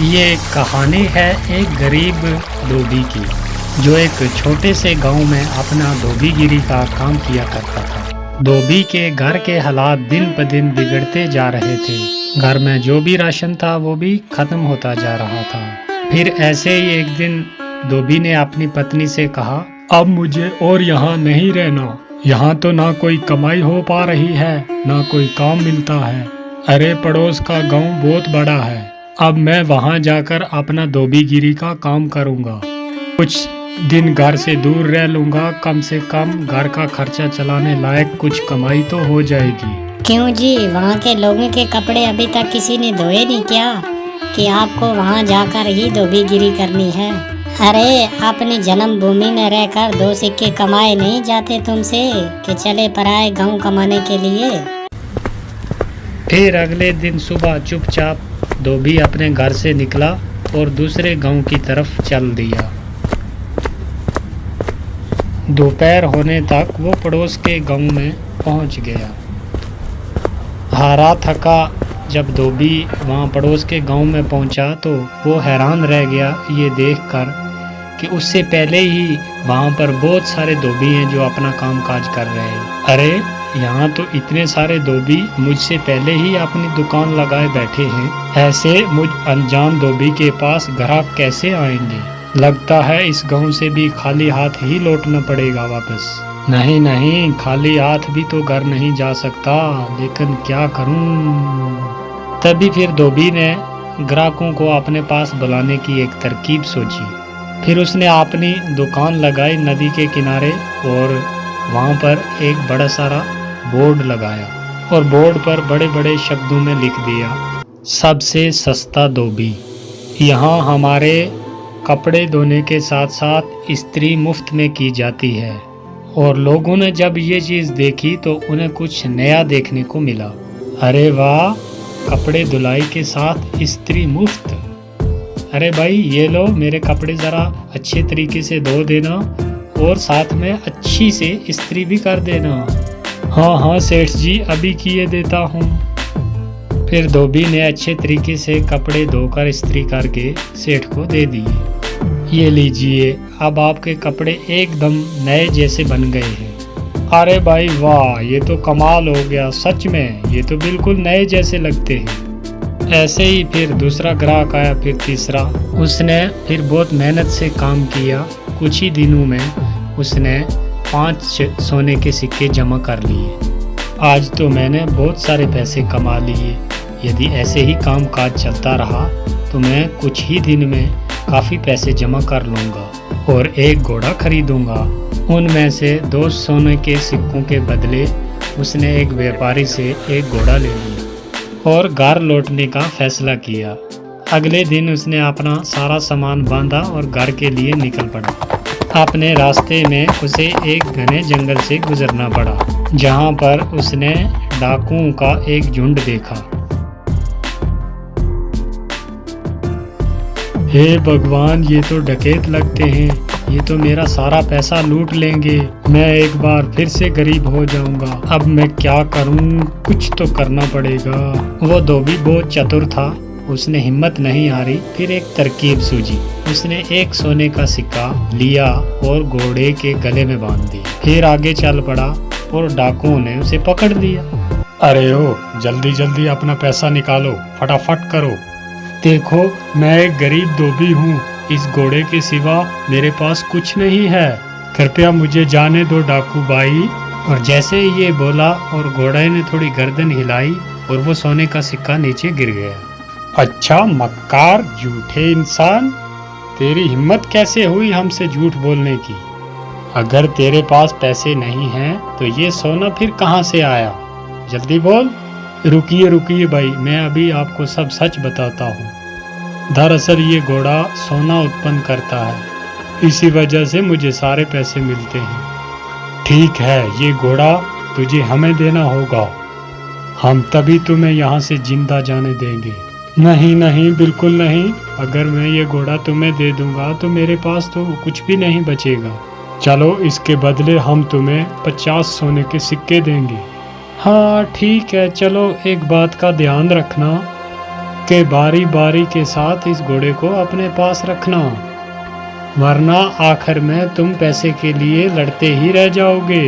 ये कहानी है एक गरीब धोबी की, जो एक छोटे से गांव में अपना धोबीगिरी का काम किया करता था। धोबी के घर के हालात दिन ब दिन बिगड़ते जा रहे थे। घर में जो भी राशन था वो भी खत्म होता जा रहा था। फिर ऐसे ही एक दिन धोबी ने अपनी पत्नी से कहा, अब मुझे और यहाँ नहीं रहना। यहाँ तो ना कोई कमाई हो पा रही है, ना कोई काम मिलता है। अरे पड़ोस का गांव बहुत बड़ा है, अब मैं वहां जाकर अपना धोबीगिरी का काम करूंगा। कुछ दिन घर से दूर रह लूंगा, कम से कम घर का खर्चा चलाने लायक कुछ कमाई तो हो जाएगी। क्यों जी, वहाँ के लोगों के कपड़े अभी तक किसी ने धोए नहीं क्या, कि आपको वहाँ जाकर ही धोबीगिरी करनी है? अरे अपनी जन्मभूमि में रहकर दो सिक्के कमाए नहीं जाते तुमसे, कि चले पराए गांव कमाने के लिए। फिर अगले दिन सुबह चुपचाप धोबी अपने घर से निकला और दूसरे गांव की तरफ चल दिया। दोपहर होने तक वो पड़ोस के गांव में पहुंच गया। हारा थका जब धोबी वहां पड़ोस के गांव में पहुंचा तो वो हैरान रह गया ये देखकर कि उससे पहले ही वहां पर बहुत सारे धोबी हैं जो अपना काम काज कर रहे हैं। अरे यहाँ तो इतने सारे धोबी मुझसे पहले ही अपनी दुकान लगाए बैठे हैं। ऐसे मुझ अनजान धोबी के पास ग्राहक कैसे आएंगे? लगता है इस गांव से भी खाली हाथ ही लौटना पड़ेगा वापस। नहीं नहीं, खाली हाथ भी तो घर नहीं जा सकता, लेकिन क्या करूं? तभी फिर धोबी ने ग्राहकों को अपने पास बुलाने की एक तरकीब सोची। फिर उसने अपनी दुकान लगाई नदी के किनारे और वहाँ पर एक बड़ा सारा बोर्ड लगाया और बोर्ड पर बड़े बड़े शब्दों में लिख दिया, सबसे सस्ता धोबी। यहाँ हमारे कपड़े धोने के साथ साथ इस्त्री मुफ्त में की जाती है। और लोगों ने जब ये चीज़ देखी तो उन्हें कुछ नया देखने को मिला। अरे वाह, कपड़े धुलाई के साथ इस्त्री मुफ्त। अरे भाई ये लो, मेरे कपड़े ज़रा अच्छे तरीके से धो देना और साथ में अच्छी से इस्त्री भी कर देना। हाँ हाँ सेठ जी, अभी किए देता हूँ। फिर धोबी ने अच्छे तरीके से कपड़े धोकर इस्त्री करके सेठ को दे दिए। ये लीजिए, अब आपके कपड़े एकदम नए जैसे बन गए हैं। अरे भाई वाह, ये तो कमाल हो गया, सच में ये तो बिल्कुल नए जैसे लगते हैं। ऐसे ही फिर दूसरा ग्राहक आया, फिर तीसरा। उसने फिर बहुत मेहनत से काम किया। कुछ ही दिनों में उसने 5 सोने के सिक्के जमा कर लिए। आज तो मैंने बहुत सारे पैसे कमा लिए। यदि ऐसे ही काम काज चलता रहा तो मैं कुछ ही दिन में काफ़ी पैसे जमा कर लूँगा और एक घोड़ा खरीदूँगा। उनमें से 2 सोने के सिक्कों के बदले उसने एक व्यापारी से एक घोड़ा ले लिया और घर लौटने का फैसला किया। अगले दिन उसने अपना सारा सामान बांधा और घर के लिए निकल पड़ा। अपने रास्ते में उसे एक घने जंगल से गुजरना पड़ा, जहां पर उसने डाकुओं का एक झुंड देखा। हे भगवान, ये तो डकैत लगते हैं, ये तो मेरा सारा पैसा लूट लेंगे। मैं एक बार फिर से गरीब हो जाऊंगा। अब मैं क्या करूं? कुछ तो करना पड़ेगा। वो धोबी बहुत चतुर था, उसने हिम्मत नहीं हारी। फिर एक तरकीब सूझी। उसने एक सोने का सिक्का लिया और घोड़े के गले में बांध दिया। फिर आगे चल पड़ा और डाकुओं ने उसे पकड़ लिया। अरे ओ, जल्दी जल्दी अपना पैसा निकालो, फटाफट करो। देखो, मैं एक गरीब धोबी हूँ, इस घोड़े के सिवा मेरे पास कुछ नहीं है, कृपया मुझे जाने दो डाकू भाई। और जैसे ही ये बोला और घोड़े ने थोड़ी गर्दन हिलाई और वो सोने का सिक्का नीचे गिर गया। अच्छा मक्कार, झूठे इंसान, तेरी हिम्मत कैसे हुई हमसे झूठ बोलने की? अगर तेरे पास पैसे नहीं हैं तो ये सोना फिर कहाँ से आया? जल्दी बोल। रुकिए रुकिए भाई, मैं अभी आपको सब सच बताता हूँ। दरअसल ये घोड़ा सोना उत्पन्न करता है, इसी वजह से मुझे सारे पैसे मिलते हैं। ठीक है, ये घोड़ा तुझे हमें देना होगा, हम तभी तुम्हें यहाँ से जिंदा जाने देंगे। नहीं नहीं, बिल्कुल नहीं, अगर मैं ये घोड़ा तुम्हें दे दूंगा तो मेरे पास तो कुछ भी नहीं बचेगा। चलो, इसके बदले हम तुम्हें 50 सोने के सिक्के देंगे। हाँ ठीक है, चलो, एक बात का ध्यान रखना, के बारी बारी के साथ इस घोड़े को अपने पास रखना, वरना आखिर में तुम पैसे के लिए लड़ते ही रह जाओगे।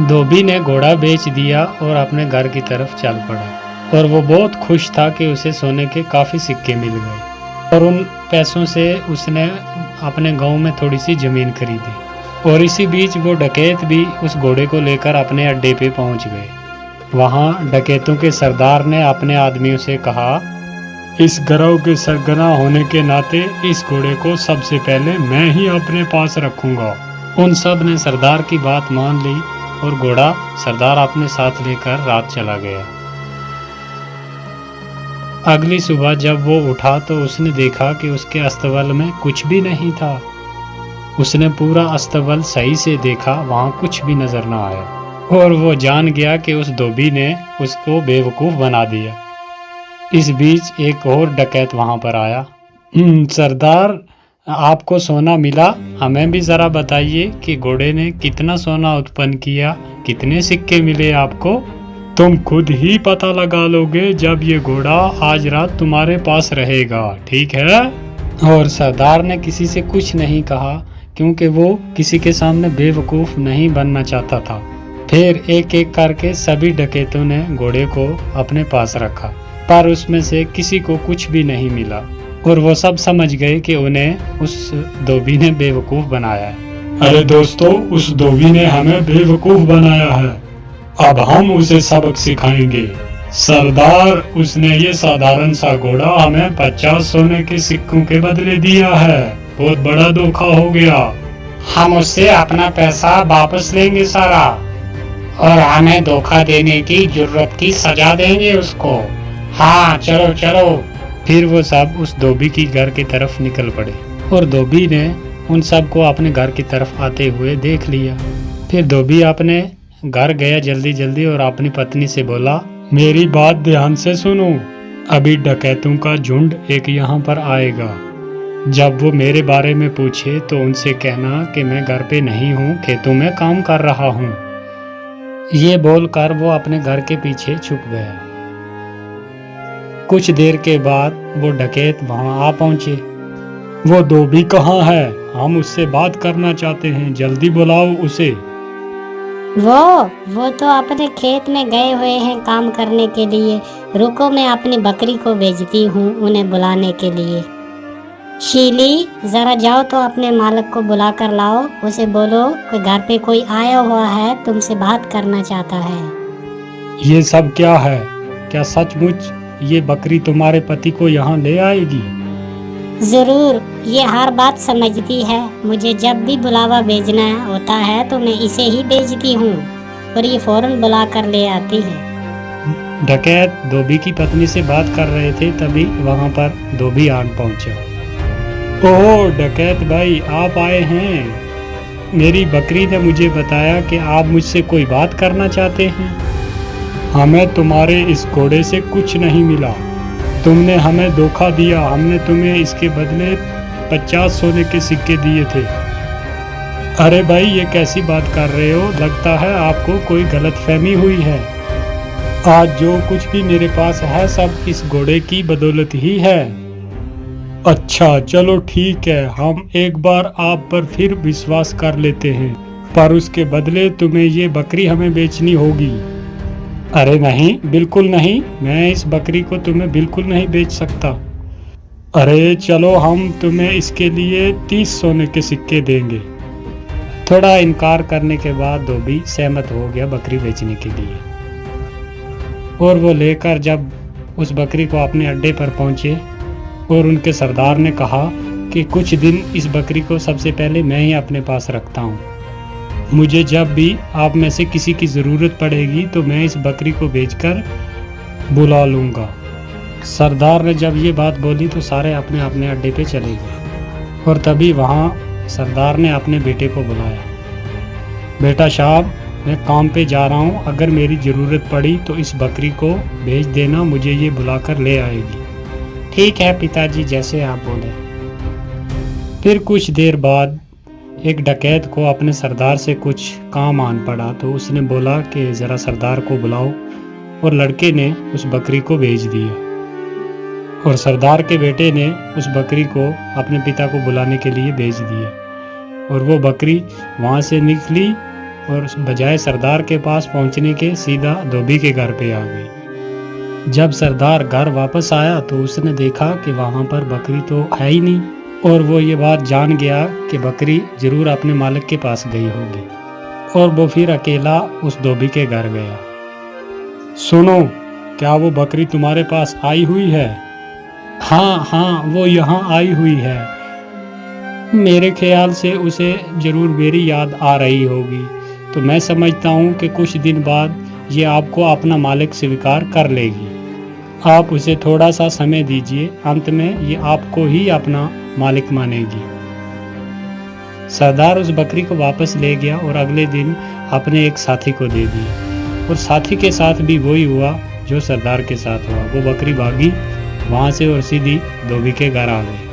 धोबी ने घोड़ा बेच दिया और अपने घर की तरफ चल पड़ा और वो बहुत खुश था कि उसे सोने के काफ़ी सिक्के मिल गए और उन पैसों से उसने अपने गांव में थोड़ी सी ज़मीन खरीदी। और इसी बीच वो डकैत भी उस घोड़े को लेकर अपने अड्डे पे पहुंच गए। वहां डकैतों के सरदार ने अपने आदमियों से कहा, इस गिरोह के सरगना होने के नाते इस घोड़े को सबसे पहले मैं ही अपने पास रखूंगा। उन सब ने सरदार की बात मान ली और घोड़ा सरदार अपने साथ लेकर रात चला गया। अगली सुबह जब वो उठा तो उसने देखा कि उसके अस्तबल में कुछ भी नहीं था। उसने पूरा अस्तबल सही से देखा, वहां कुछ भी नजर न आया और वो जान गया कि उस धोबी ने उसको बेवकूफ़ बना दिया। इस बीच एक और डकैत वहां पर आया। सरदार, आपको सोना मिला, हमें भी ज़रा बताइए कि घोड़े ने कितना सोना उत्पन्न किया, कितने सिक्के मिले आपको? तुम खुद ही पता लगा लोगे जब ये घोड़ा आज रात तुम्हारे पास रहेगा, ठीक है? और सरदार ने किसी से कुछ नहीं कहा क्योंकि वो किसी के सामने बेवकूफ़ नहीं बनना चाहता था। फिर एक एक करके सभी डकैतों ने घोड़े को अपने पास रखा, पर उसमें से किसी को कुछ भी नहीं मिला और वो सब समझ गए कि उन्हें उस धोबी ने बेवकूफ़ बनाया है। अरे दोस्तों, उस धोबी ने हमें बेवकूफ़ बनाया है, अब हम उसे सबक सिखाएंगे। सरदार, उसने ये साधारण सा घोड़ा हमें 50 सोने के सिक्कों के बदले दिया है, बहुत बड़ा धोखा हो गया। हम उससे अपना पैसा वापस लेंगे सारा और हमें धोखा देने की जरूरत की सजा देंगे उसको। हाँ, चलो चलो। फिर वो सब उस धोबी की घर की तरफ निकल पड़े और धोबी ने उन सब को अपने घर की तरफ आते हुए देख लिया। फिर धोबी अपने घर गया जल्दी जल्दी और अपनी पत्नी से बोला, मेरी बात ध्यान से सुनो, अभी डकैतों का झुंड एक यहाँ पर आएगा। जब वो मेरे बारे में पूछे तो उनसे कहना कि मैं घर पे नहीं हूँ, खेतों में काम कर रहा हूँ। ये बोलकर वो अपने घर के पीछे छुप गया। कुछ देर के बाद वो डकैत वहां आ पहुंचे। वो धोबी कहाँ है? हम उससे बात करना चाहते हैं, जल्दी बुलाओ उसे। वो तो अपने खेत में गए हुए हैं काम करने के लिए। रुको, मैं अपनी बकरी को भेजती हूँ उन्हें बुलाने के लिए। शीली, जरा जाओ तो अपने मालिक को बुला कर लाओ, उसे बोलो कि घर पे कोई आया हुआ है, तुमसे बात करना चाहता है। ये सब क्या है? क्या सचमुच ये बकरी तुम्हारे पति को यहाँ ले आएगी? जरूर, ये हर बात समझती है। मुझे जब भी बुलावा भेजना होता है तो मैं इसे ही भेजती हूँ और ये फौरन बुला कर ले आती है। डकैत धोबी की पत्नी से बात कर रहे थे, तभी वहाँ पर धोबी आन पहुँचा। ओह डकैत भाई, आप आए हैं। मेरी बकरी ने मुझे बताया कि आप मुझसे कोई बात करना चाहते हैं। हमें तुम्हारे इस घोड़े से कुछ नहीं मिला, तुमने हमें धोखा दिया। हमने तुम्हें इसके बदले 50 सोने के सिक्के दिए थे। अरे भाई, ये कैसी बात कर रहे हो? लगता है आपको कोई गलतफहमी हुई है। आज जो कुछ भी मेरे पास है सब इस घोड़े की बदौलत ही है। अच्छा चलो ठीक है, हम एक बार आप पर फिर विश्वास कर लेते हैं, पर उसके बदले तुम्हें ये बकरी हमें बेचनी होगी। अरे नहीं, बिल्कुल नहीं, मैं इस बकरी को तुम्हें बिल्कुल नहीं बेच सकता। अरे चलो, हम तुम्हें इसके लिए 30 सोने के सिक्के देंगे। थोड़ा इनकार करने के बाद धोबी सहमत हो गया बकरी बेचने के लिए और वो लेकर जब उस बकरी को अपने अड्डे पर पहुंचे और उनके सरदार ने कहा कि कुछ दिन इस बकरी को सबसे पहले मैं ही अपने पास रखता हूँ, मुझे जब भी आप में से किसी की ज़रूरत पड़ेगी तो मैं इस बकरी को बेचकर बुला लूँगा। सरदार ने जब ये बात बोली तो सारे अपने अपने अड्डे पे चले गए और तभी वहाँ सरदार ने अपने बेटे को बुलाया। बेटा साहब, मैं काम पे जा रहा हूँ, अगर मेरी ज़रूरत पड़ी तो इस बकरी को भेज देना, मुझे ये बुलाकर ले आएगी। ठीक है पिताजी, जैसे आप बोले। फिर कुछ देर बाद एक डकैत को अपने सरदार से कुछ काम आन पड़ा तो उसने बोला कि ज़रा सरदार को बुलाओ और लड़के ने उस बकरी को भेज दिया। और सरदार के बेटे ने उस बकरी को अपने पिता को बुलाने के लिए भेज दिया और वो बकरी वहाँ से निकली और बजाय सरदार के पास पहुँचने के सीधा धोबी के घर पे आ गई। जब सरदार घर वापस आया तो उसने देखा कि वहाँ पर बकरी तो है ही नहीं और वो ये बात जान गया कि बकरी जरूर अपने मालिक के पास गई होगी और वो फिर अकेला उस धोबी के घर गया। सुनो, क्या वो बकरी तुम्हारे पास आई हुई है? हाँ, वो यहाँ आई हुई है। मेरे ख्याल से उसे जरूर मेरी याद आ रही होगी, तो मैं समझता हूँ कि कुछ दिन बाद ये आपको अपना मालिक स्वीकार कर लेगी। आप उसे थोड़ा सा समय दीजिए, अंत में ये आपको ही अपना मालिक मानेगी। सरदार उस बकरी को वापस ले गया और अगले दिन अपने एक साथी को दे दी और साथी के साथ भी वही हुआ जो सरदार के साथ हुआ। वो बकरी भागी वहाँ से और सीधी धोबी के घर आ गई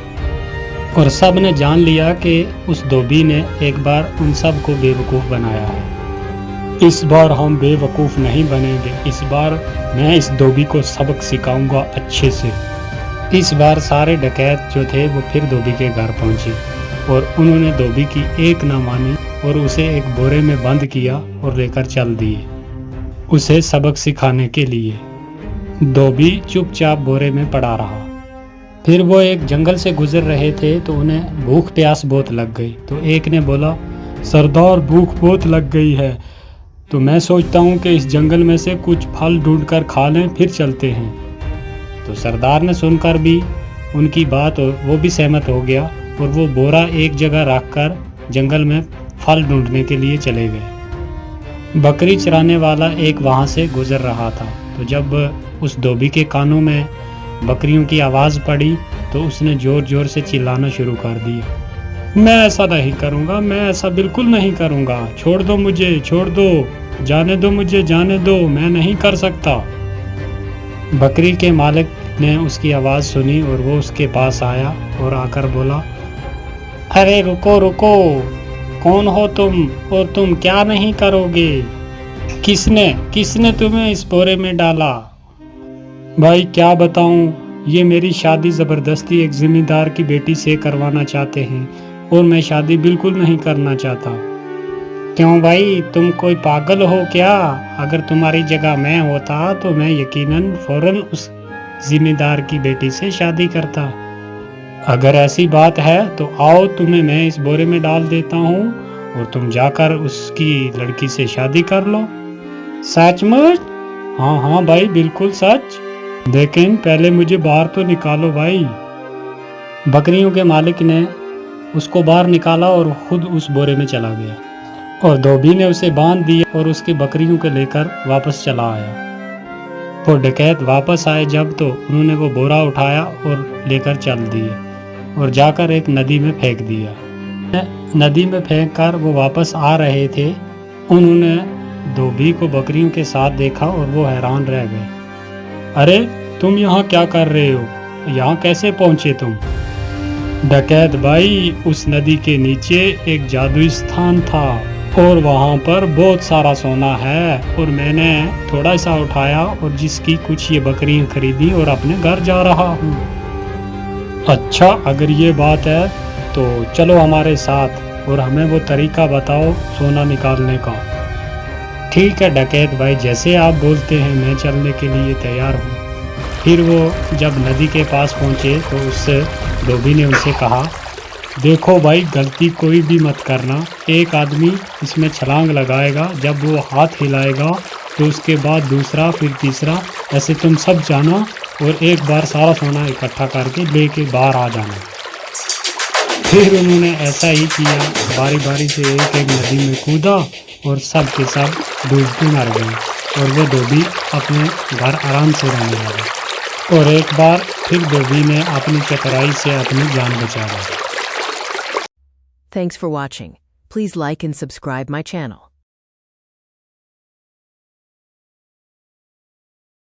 और सब ने जान लिया कि उस धोबी ने एक बार उन सब को बेवकूफ़ बनाया है। इस बार हम बेवकूफ़ नहीं बनेंगे, इस बार मैं इस धोबी को सबक सिखाऊंगा अच्छे से। इस बार सारे डकैत जो थे वो फिर धोबी के घर पहुंचे और उन्होंने धोबी की एक ना मानी और उसे एक बोरे में बंद किया और लेकर चल दिए उसे सबक सिखाने के लिए। धोबी चुपचाप बोरे में पड़ा रहा। फिर वो एक जंगल से गुजर रहे थे तो उन्हें भूख प्यास बहुत लग गई। तो एक ने बोला, सरदार भूख बहुत लग गई है, तो मैं सोचता हूँ कि इस जंगल में से कुछ फल ढूंढकर खा लें, फिर चलते हैं। तो सरदार ने सुनकर भी उनकी बात और वो भी सहमत हो गया और वो बोरा एक जगह रखकर जंगल में फल ढूंढने के लिए चले गए। बकरी चराने वाला एक वहाँ से गुजर रहा था, तो जब उस धोबी के कानों में बकरियों की आवाज़ पड़ी तो उसने ज़ोर ज़ोर से चिल्लाना शुरू कर दिया, मैं ऐसा नहीं करूँगा, मैं ऐसा बिल्कुल नहीं करूँगा, छोड़ दो मुझे, छोड़ दो, जाने दो मुझे, जाने दो, मैं नहीं कर सकता। बकरी के मालिक ने उसकी आवाज़ सुनी और वो उसके पास आया और आकर बोला, अरे रुको रुको, कौन हो तुम और तुम क्या नहीं करोगे? किसने तुम्हें इस बोरे में डाला? भाई क्या बताऊं, ये मेरी शादी ज़बरदस्ती एक ज़मींदार की बेटी से करवाना चाहते हैं और मैं शादी बिल्कुल नहीं करना चाहता। क्यों भाई, तुम कोई पागल हो क्या? अगर तुम्हारी जगह मैं होता तो मैं यकीनन फौरन उस ज़मींदार की बेटी से शादी करता। अगर ऐसी बात है तो आओ, तुम्हें मैं इस बोरे में डाल देता हूँ और तुम जाकर उसकी लड़की से शादी कर लो। सचमुच? हाँ भाई, बिल्कुल सच। लेकिन पहले मुझे बाहर तो निकालो भाई। बकरियों के मालिक ने उसको बाहर निकाला और खुद उस बोरे में चला गया और धोबी ने उसे बांध दिया और उसकी बकरियों को लेकर वापस चला आया। वो डकैत वापस आए जब तो उन्होंने वो बोरा उठाया और लेकर चल दिए और जाकर एक नदी में फेंक दिया। नदी में फेंक कर वो वापस आ रहे थे, उन्होंने धोबी को बकरियों के साथ देखा और वो हैरान रह गए। अरे तुम यहाँ क्या कर रहे हो? यहाँ कैसे पहुँचे तुम? डकैत भाई, उस नदी के नीचे एक जादुई स्थान था और वहाँ पर बहुत सारा सोना है और मैंने थोड़ा सा उठाया और जिसकी कुछ ये बकरियाँ खरीदी और अपने घर जा रहा हूँ। अच्छा, अगर ये बात है तो चलो हमारे साथ और हमें वो तरीका बताओ सोना निकालने का। ठीक है डकैत भाई, जैसे आप बोलते हैं मैं चलने के लिए तैयार हूँ। फिर वो जब नदी के पास पहुँचे तो उस धोबी ने उनसे कहा, देखो भाई, गलती कोई भी मत करना। एक आदमी इसमें छलांग लगाएगा, जब वो हाथ हिलाएगा तो उसके बाद दूसरा, फिर तीसरा, ऐसे तुम सब जाना और एक बार सारा सोना इकट्ठा करके लेके बाहर आ जाना। फिर उन्होंने ऐसा ही किया, बारी बारी से एक एक नदी में कूदा और सब के सब डूबते मर गए और वो धोबी अपने घर आराम से रहने लगे। और एक बार फिर धोबी ने अपनी चतुराई से अपनी जान बचा ली। Thanks for watching. Please like and subscribe my channel.